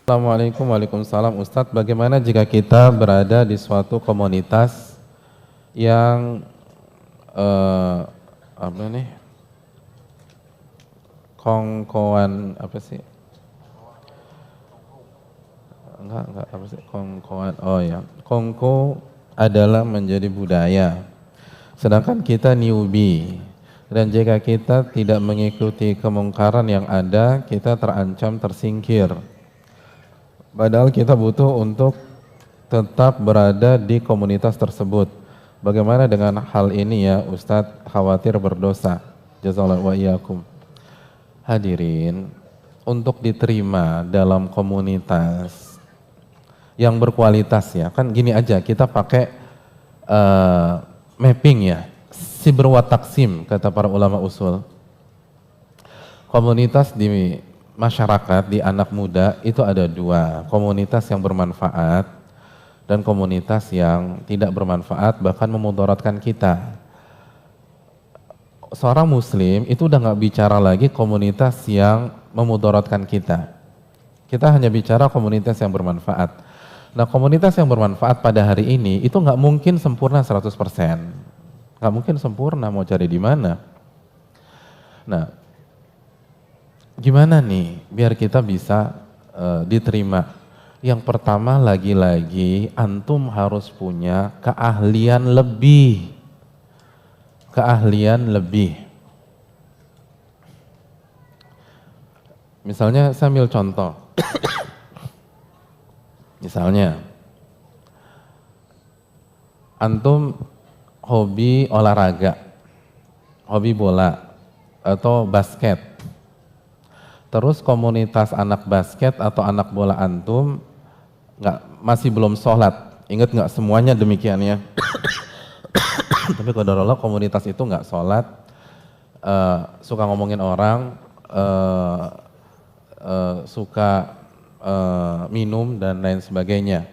Assalamualaikum, waalaikumsalam. Ustadz, bagaimana jika kita berada di suatu komunitas yang apa nih, kongkoan apa sih? Enggak apa sih kongkoan? Oh ya, kongko adalah menjadi budaya. Sedangkan kita newbie. Dan jika kita tidak mengikuti kemungkaran yang ada, kita terancam tersingkir. Padahal kita butuh untuk tetap berada di komunitas tersebut. Bagaimana dengan hal ini ya Ustadz? Khawatir berdosa. Jazakallahu wa iyyakum. Hadirin, untuk diterima dalam komunitas yang berkualitas ya, kan gini aja, kita pakai mapping ya, sibr wa taksim kata para ulama usul. Komunitas di masyarakat, di anak muda itu ada dua, komunitas yang bermanfaat dan komunitas yang tidak bermanfaat bahkan memudaratkan kita. Seorang muslim itu udah nggak bicara lagi komunitas yang memudaratkan kita. Kita hanya bicara komunitas yang bermanfaat. Nah, komunitas yang bermanfaat pada hari ini itu nggak mungkin sempurna 100%. Nggak mungkin sempurna, mau cari di mana. Nah, gimana nih biar kita bisa diterima? Yang pertama, lagi-lagi antum harus punya keahlian lebih. Keahlian lebih. Misalnya saya ambil contoh. Misalnya antum hobi olahraga, hobi bola atau basket. Terus komunitas anak basket atau anak bola antum masih belum sholat. Ingat nggak semuanya demikian ya. Tapi qadarullah komunitas itu nggak sholat, suka ngomongin orang, suka minum dan lain sebagainya.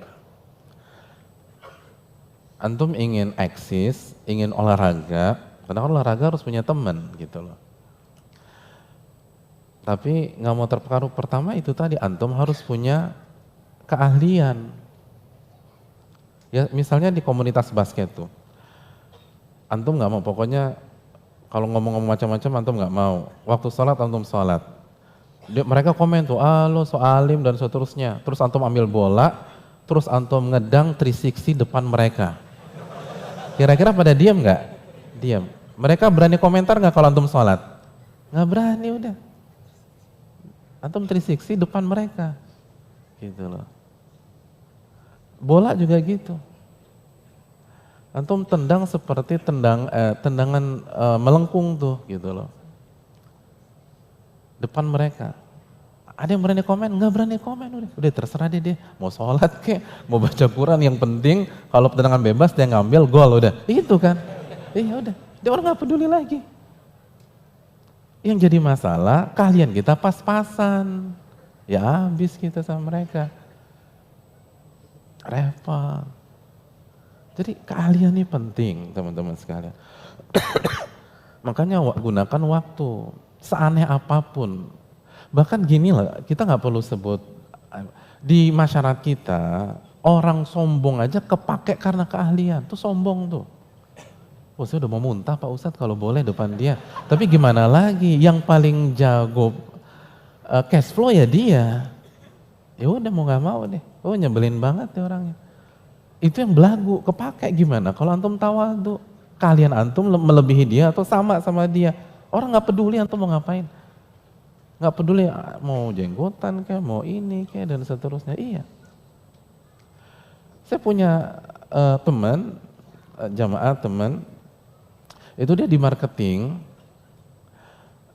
Antum ingin eksis, ingin olahraga, karena olahraga harus punya teman gitu loh. Tapi nggak mau terpengaruh, pertama itu tadi antum harus punya keahlian. Ya misalnya di komunitas basket tuh, antum nggak mau, pokoknya kalau ngomong-ngomong macam-macam antum nggak mau. Waktu sholat antum sholat. Mereka komen tuh, lo so alim dan seterusnya. Terus antum ambil bola, terus antum ngedang 360 depan mereka. Kira-kira pada diam nggak? Diam. Mereka berani komentar nggak kalau antum sholat? Nggak berani udah. Antum 360 depan mereka. Gitu loh. Bola juga gitu. Antum tendang seperti tendangan melengkung tuh gitu loh. Depan mereka. Ada yang berani komen? Nggak berani komen, udah terserah deh, mau sholat kek, mau baca Quran, yang penting kalau tendangan bebas dia ngambil gol udah, itu kan, iya udah, dia orang nggak peduli lagi. Yang jadi masalah keahlian kita pas-pasan, ya habis kita sama mereka, repot. Jadi keahlian ini penting teman-teman sekalian. Makanya gunakan waktu. Seaneh apapun, bahkan gini lah, kita nggak perlu sebut, di masyarakat kita, orang sombong aja kepake karena keahlian, tuh sombong tuh. Oh saya udah mau muntah Pak Ustadz kalau boleh depan dia, tapi gimana lagi, yang paling jago cash flow ya dia, ya udah mau nggak mau deh, oh nyebelin banget ya orangnya. Itu yang belagu, kepake gimana, kalau antum tawadhu, kalian antum melebihi dia atau sama dia. Orang nggak peduli antum mau ngapain, nggak peduli mau jenggotan kayak, mau ini kayak dan seterusnya. Iya, saya punya teman, jamaah teman, itu dia di marketing,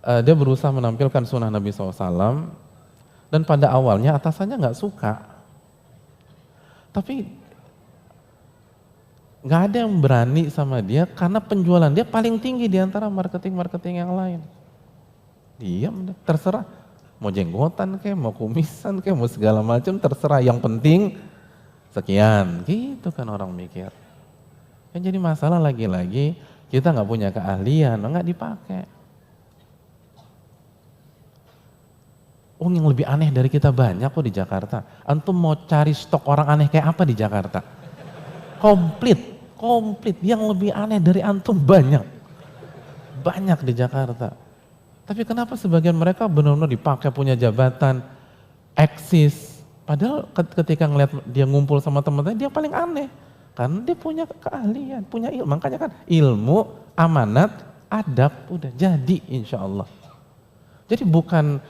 dia berusaha menampilkan sunnah Nabi SAW, dan pada awalnya atasannya nggak suka, tapi nggak ada yang berani sama dia karena penjualan dia paling tinggi di antara marketing-marketing yang lain. Diam deh, terserah. Mau jenggotan kayak, mau kumisan kayak, mau segala macam terserah. Yang penting sekian, gitu kan orang mikir. Yang jadi masalah lagi-lagi kita nggak punya keahlian, nggak dipakai. Oh yang lebih aneh dari kita banyak kok di Jakarta. Antum mau cari stok orang aneh kayak apa di Jakarta? Komplit. Yang lebih aneh dari antum banyak. Banyak di Jakarta. Tapi kenapa sebagian mereka benar-benar dipakai punya jabatan, eksis. Padahal ketika ngeliat dia ngumpul sama teman-teman, dia paling aneh. Karena dia punya keahlian, punya ilmu. Makanya kan ilmu, amanat, adab, udah jadi insya Allah. Jadi bukan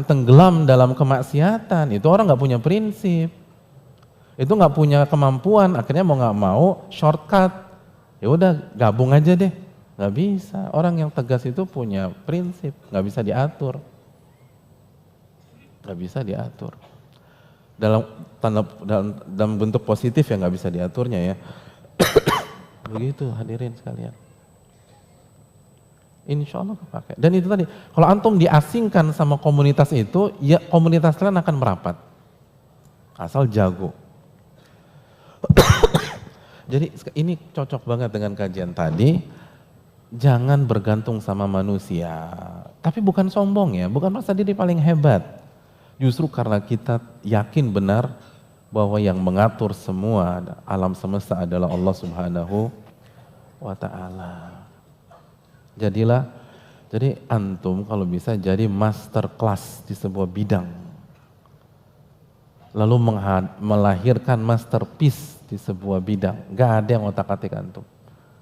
tenggelam dalam kemaksiatan, itu orang nggak punya prinsip, itu nggak punya kemampuan, akhirnya mau nggak mau shortcut, ya udah gabung aja deh, nggak bisa. Orang yang tegas itu punya prinsip, nggak bisa diatur, nggak bisa diatur. Dalam bentuk positif ya nggak bisa diaturnya ya. Begitu hadirin sekalian. Insya Allah kepake. Dan itu tadi, kalau antum diasingkan sama komunitas itu, ya komunitas kalian akan merapat. Asal jago. Jadi ini cocok banget dengan kajian tadi. Jangan bergantung sama manusia. Tapi bukan sombong ya, bukan merasa diri paling hebat. Justru karena kita yakin benar bahwa yang mengatur semua alam semesta adalah Allah Subhanahu wa Ta'ala. Jadi antum kalau bisa jadi master class di sebuah bidang. Lalu melahirkan masterpiece di sebuah bidang. Gak ada yang otak-atik antum.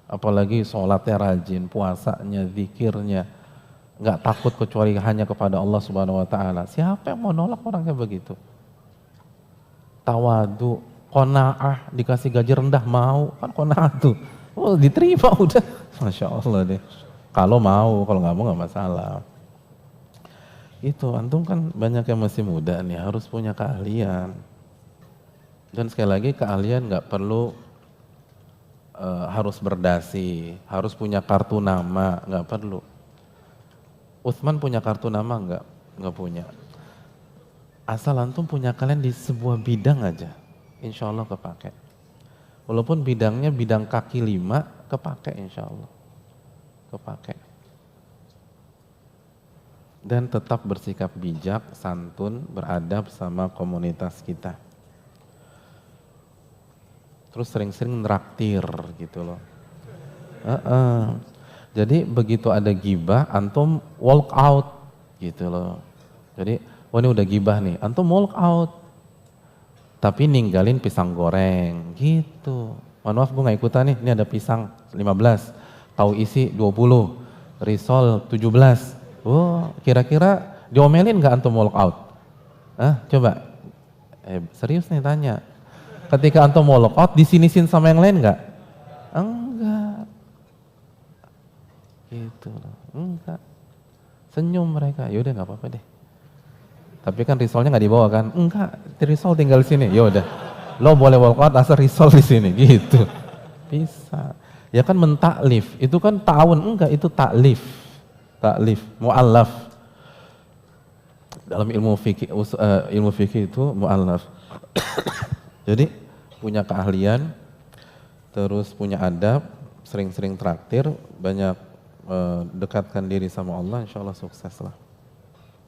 Apalagi sholatnya rajin, puasanya, zikirnya. Gak takut kecuali hanya kepada Allah Subhanahu wa Ta'ala. Siapa yang mau nolak orang kayak begitu? Tawadu, qanaah, dikasih gaji rendah mau, kan qanaah tuh. Oh diterima udah, Masya Allah deh. Kalau mau, kalau nggak mau nggak masalah. Itu antum kan banyak yang masih muda nih, harus punya keahlian. Dan sekali lagi keahlian nggak perlu harus berdasi, harus punya kartu nama, nggak perlu. Utsman punya kartu nama nggak punya. Asal antum punya kalian di sebuah bidang aja, insya Allah kepake. Walaupun bidangnya bidang kaki 5, kepake insya Allah. Kepake. Dan tetap bersikap bijak, santun, beradab sama komunitas kita. Terus sering-sering neraktir gitu loh. Jadi begitu ada gibah, antum walk out gitu loh. Jadi, wah ini udah gibah nih, antum walk out. Tapi ninggalin pisang goreng gitu. Mohon maaf gue gak ikutan nih, ini ada pisang 15. Tahu isi 20, risol 17. Oh, kira-kira diomelin gak antum walk out? Coba. Serius nih tanya. Ketika antum walk out, disinisin sama yang lain gak? Enggak. Gitu loh. Enggak. Senyum mereka. Yaudah gak apa-apa deh. Tapi kan risolnya gak dibawa kan? Enggak. Risol tinggal di sini. Yaudah. Lo boleh walk out asal risol di sini. Gitu. Bisa. Ya kan mentaklif, itu kan ta'awun, enggak, itu taklif, mu'allaf. Dalam ilmu fikih itu mu'allaf. Jadi punya keahlian, terus punya adab, sering-sering traktir, banyak dekatkan diri sama Allah, insya Allah sukses lah.